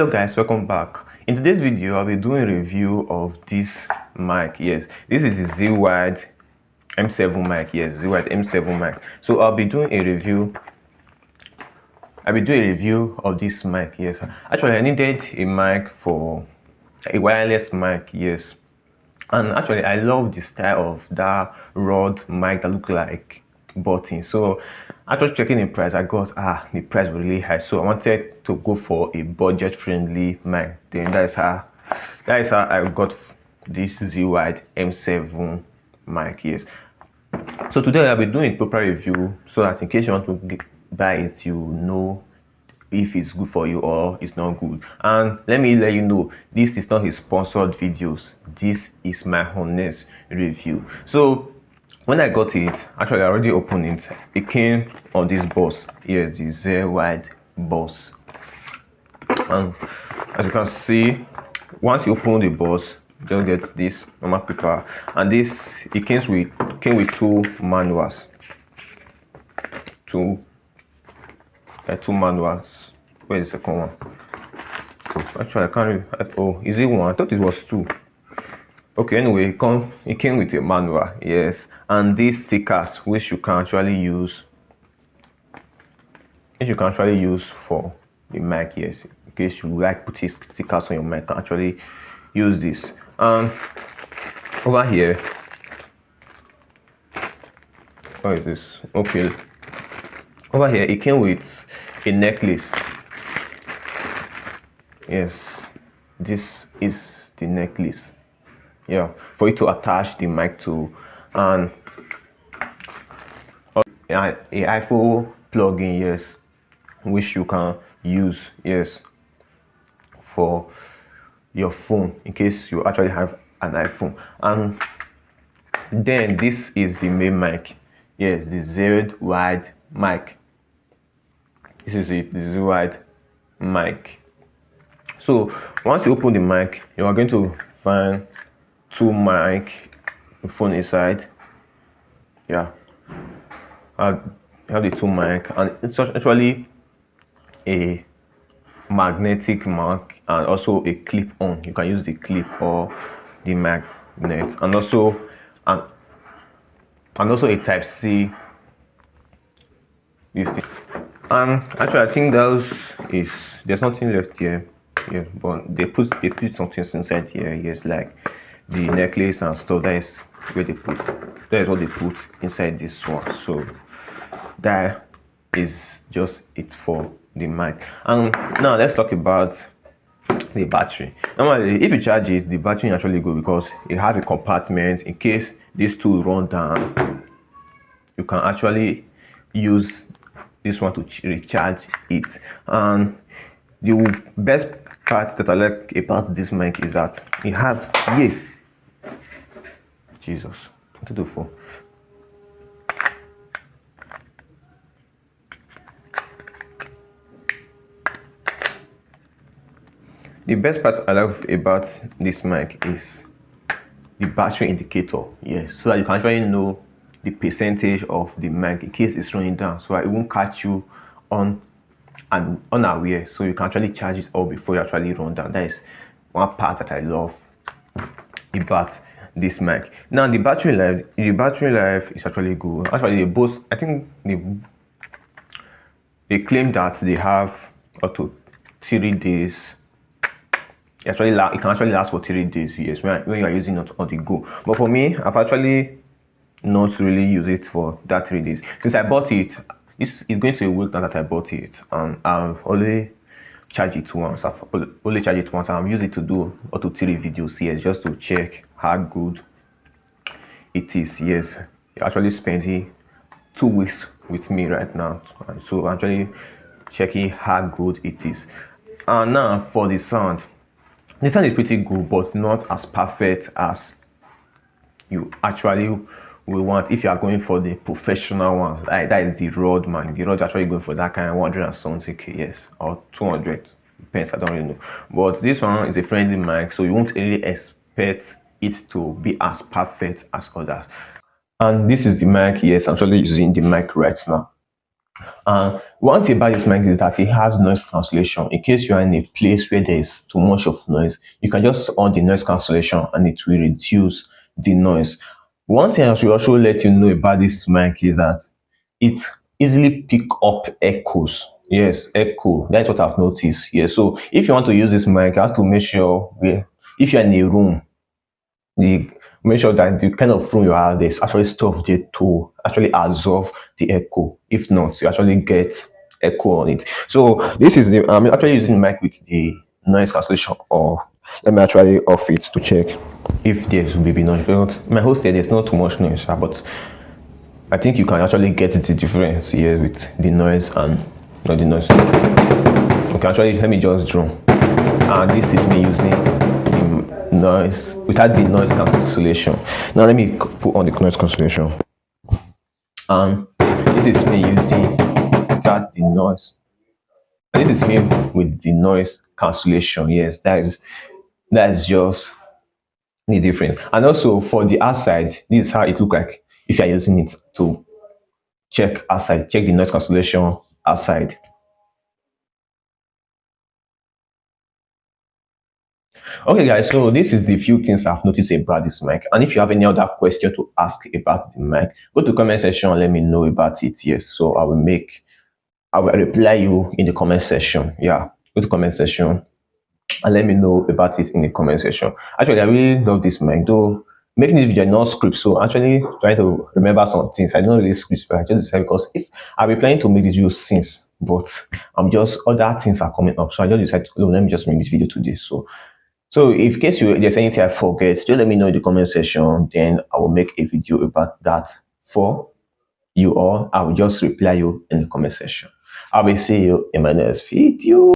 Hello guys, welcome back. In today's video I'll be doing a review of this mic. Yes, this is the ZWIDE M7 mic. Yes, ZWIDE M7 mic. So I'll be doing a review of this mic. Yes, actually I needed a mic for a wireless mic. Yes, and actually I love the style of that rod mic that look like button. So after checking the price, I got the price was really high, so I wanted to go for a budget friendly mic. Then that is how I got this ZWIDE M7 mic. Yes, so today I'll be doing a proper review so that in case you want to buy it, you know if it's good for you or it's not good. And let me let you know, this is not a sponsored videos, this is my honest review. So when I got it, actually I already opened it. It came on this box. Yes, the ZWIDE box. And as you can see, once you open the box, just get this normal paper, and this it came with two manuals. Two manuals. Where is the second one? Actually I can't really, oh, is it one? I thought it was two. Okay, anyway, it came with a manual. Yes, and these stickers which you can actually use for the mic. Yes, in case you like putting stickers on your mic, you can actually use this. And over here, what is this? Okay, over here it came with a necklace. Yes, this is the necklace, yeah, for you to attach the mic to, and a iPhone plug-in, yes, which you can use, yes, for your phone in case you actually have an iPhone. And then this is the main mic. Yes, the ZWIDE mic. This is it, the ZWIDE mic. So once you open the mic, you are going to find two mic phone inside. Yeah, I have the two mic, and it's actually a magnetic mic and also a clip on. You can use the clip or the magnet, and also a type C. This thing. And actually I think there's nothing left here. Yeah, but they put something inside here. Yes, like the necklace and stuff. That is what they put inside this one. So that is just it for the mic. And now let's talk about the battery. Normally if you charge it, the battery actually good because it has a compartment in case these two run down. You can actually use this one to recharge it. And the best part that I like about this mic is that it has Jesus, what to do for? The best part I love about this mic is the battery indicator. Yes, so that you can actually know the percentage of the mic in case it's running down, so it won't catch you on and unaware. So you can actually charge it all before you actually run down. That is one part that I love about this mic. Now the battery life is actually good. Actually they both, I think they claim that they have up to 3 days. It can actually last for 3 days. Yes, when you are using it on the go. But for me, I've actually not really use it for that 3 days since I bought it. This is going to a week now that I bought it, and I've only charged it once. I've used it to do up to 3 videos. Yes, just to check how good it is. Yes, you're actually spending 2 weeks with me right now, and so I'm actually checking how good it is. And now for the sound. The sound is pretty good, but not as perfect as you actually will want if you are going for the professional one. Like that is the Rode man. The Rode actually going for that kind of 100 and something k, yes, or 200 pence. I don't really know. But this one is a friendly mic, so you won't really expect it to be as perfect as others. And this is the mic. Yes, I'm actually using the mic right now. One thing about this mic is that it has noise cancellation. In case you are in a place where there is too much of noise, you can just on the noise cancellation and it will reduce the noise. One thing I should also let you know about this mic is that it easily pick up echoes. Yes, echo. That's what I've noticed. Yes. So if you want to use this mic, you have to make sure if you're in a room, the make sure that the kind of room you are, there's actually stuff there to actually absorb the echo. If not, you actually get echo on it. So this is the I'm actually using the mic with the noise cancellation, or let me actually off it to check if there's baby noise. But my host here, there's not too much noise, but I think you can actually get the difference here with the noise and not the noise. Okay, actually, let me just draw. And this is me using the noise without the noise cancellation. Now let me put on the noise cancellation. And this is me using without the noise. This is me with the noise cancellation. Yes, that is just the difference. And also for the outside, this is how it look like if you are using it to check outside, check the noise cancellation outside. Okay, guys, so this is the few things I've noticed about this mic. And if you have any other question to ask about the mic, go to comment section and let me know about it. Yes, so I will reply you in the comment section. Yeah, go to comment section and let me know about it in the comment section. Actually, I really love this mic, though making this video not script, so actually trying to remember some things. I don't really script, but I just decided because if I've been planning to make this video since, but I'm just other things are coming up, so I just decided, oh, let me just make this video today. So if in case there's anything I forget, just let me know in the comment section. Then I will make a video about that for you all. I will just reply you in the comment section. I will see you in my next video.